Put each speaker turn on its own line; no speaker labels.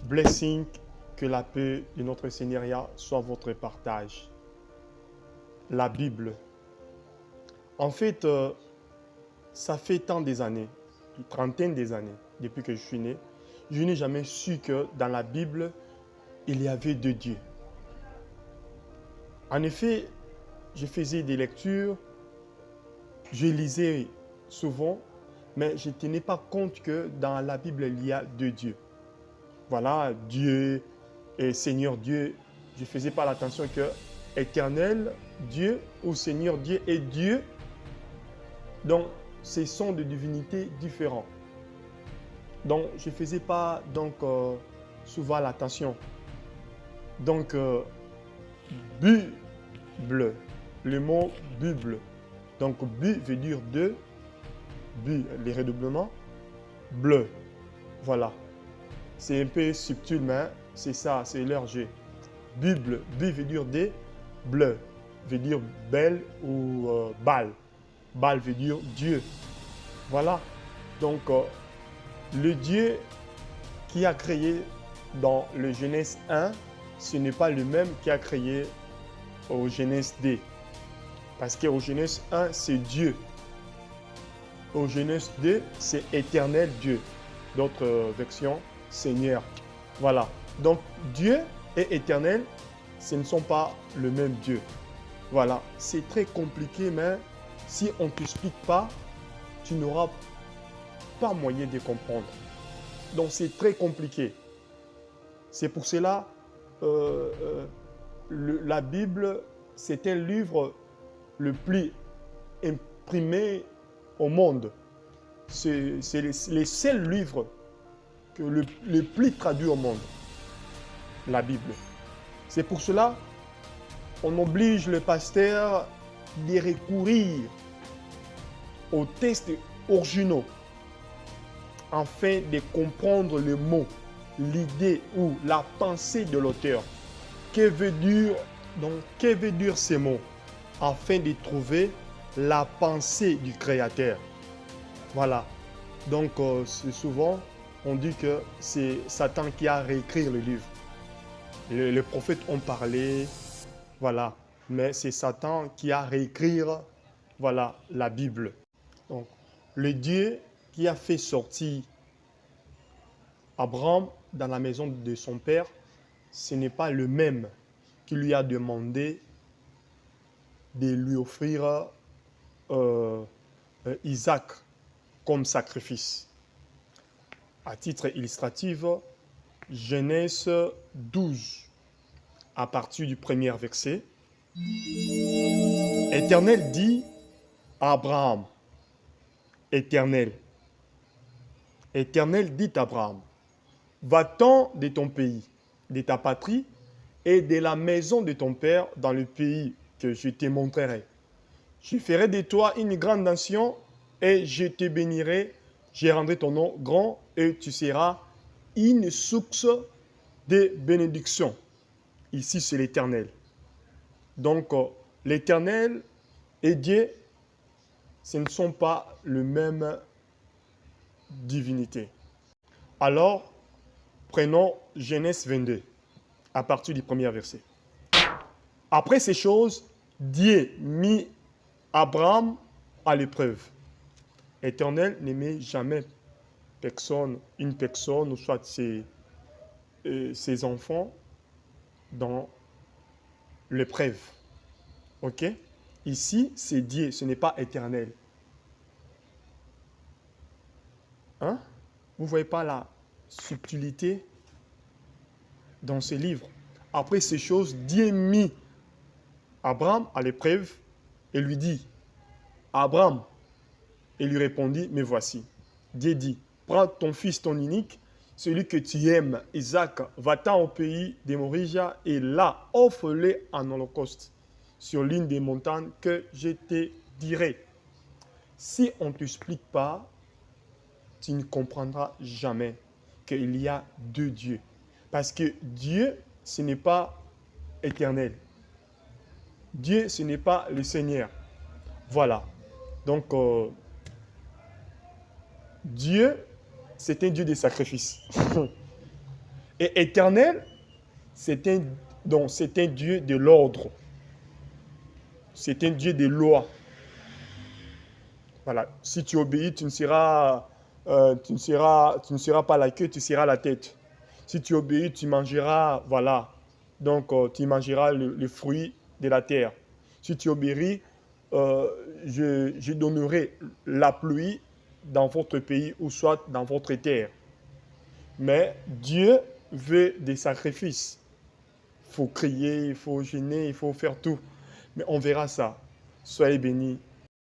Blessing, que la paix de notre Seigneur soit votre partage. La Bible. En fait, ça fait tant des années, une trentaine des années, depuis que je suis né, je n'ai jamais su que dans la Bible, il y avait deux dieux. En effet, je faisais des lectures, je lisais souvent, mais je ne tenais pas compte que dans la Bible, il y a deux dieux. Voilà, Dieu et Seigneur Dieu. Je ne faisais pas l'attention que Éternel Dieu ou Seigneur Dieu et Dieu. Donc, ce sont des divinités différentes. Donc, je ne faisais pas souvent l'attention. Donc, Bible, le mot Bible. Donc, bu veut dire deux, bu, les redoublements, bleu. Voilà. C'est un peu subtil, mais c'est ça, c'est leur jeu. Bible, bu veut dire des, bleu veut dire belle ou balle. Balle veut dire Dieu. Voilà. Donc, le Dieu qui a créé dans le Genèse 1, ce n'est pas le même qui a créé au Genèse 2. Parce qu'au Genèse 1, c'est Dieu. Au Genèse 2, c'est éternel Dieu. D'autres versions, Seigneur. Voilà. Donc, Dieu et éternel, ce ne sont pas le même Dieu. Voilà. C'est très compliqué, mais si on ne t'explique pas, tu n'auras pas moyen de comprendre. Donc, c'est très compliqué. C'est pour cela, la Bible, c'est un livre le plus imprimé au monde. C'est les seuls livres que le plus traduit au monde, la Bible. C'est pour cela on oblige le pasteur de recourir aux textes originaux afin de comprendre le mot, l'idée ou la pensée de l'auteur. Que veut dire ces mots afin de trouver la pensée du Créateur. Voilà. Donc, c'est souvent, on dit que c'est Satan qui a réécrit le livre. Les prophètes ont parlé, voilà. Mais c'est Satan qui a réécrit, voilà, la Bible. Donc, le Dieu qui a fait sortir Abraham dans la maison de son père, ce n'est pas le même qui lui a demandé de lui offrir Isaac comme sacrifice. À titre illustratif, Genèse 12, à partir du premier verset, Éternel dit à Abraham, Éternel dit à Abraham, va-t'en de ton pays, de ta patrie et de la maison de ton père dans le pays que je te montrerai. Je ferai de toi une grande nation et je te bénirai. Je rendrai ton nom grand et tu seras une source de bénédiction. Ici, c'est l'Éternel. Donc, l'Éternel et Dieu, ce ne sont pas les mêmes divinités. Alors, prenons Genèse 22, à partir du premier verset. Après ces choses, Dieu mit Abraham à l'épreuve. Éternel ne met jamais une personne, ou soit ses enfants, dans l'épreuve. Ok? Ici, c'est Dieu, ce n'est pas éternel. Hein? Vous ne voyez pas la subtilité dans ce livre. Après ces choses, Dieu mit Abraham à l'épreuve et lui dit, Abraham, et lui répondit, me voici. Dieu dit, prends ton fils, ton unique, celui que tu aimes, Isaac, va-t'en au pays des Morija et là, offre-le en holocauste sur l'une des montagnes que je te dirai. Si on ne t'explique pas, tu ne comprendras jamais qu'il y a deux dieux. Parce que Dieu, ce n'est pas éternel. Dieu, ce n'est pas le Seigneur. Voilà. Donc, Dieu, c'est un Dieu de sacrifice. Et éternel, c'est un Dieu de l'ordre. C'est un Dieu des lois. Voilà. Si tu obéis, tu ne seras pas la queue, tu seras la tête. Si tu obéis, tu mangeras, voilà. Donc, tu mangeras le fruit de la terre. Si tu obéis, euh, je donnerai la pluie dans votre pays ou soit dans votre terre. Mais Dieu veut des sacrifices. Il faut crier, il faut gêner, il faut faire tout. Mais on verra ça. Soyez bénis.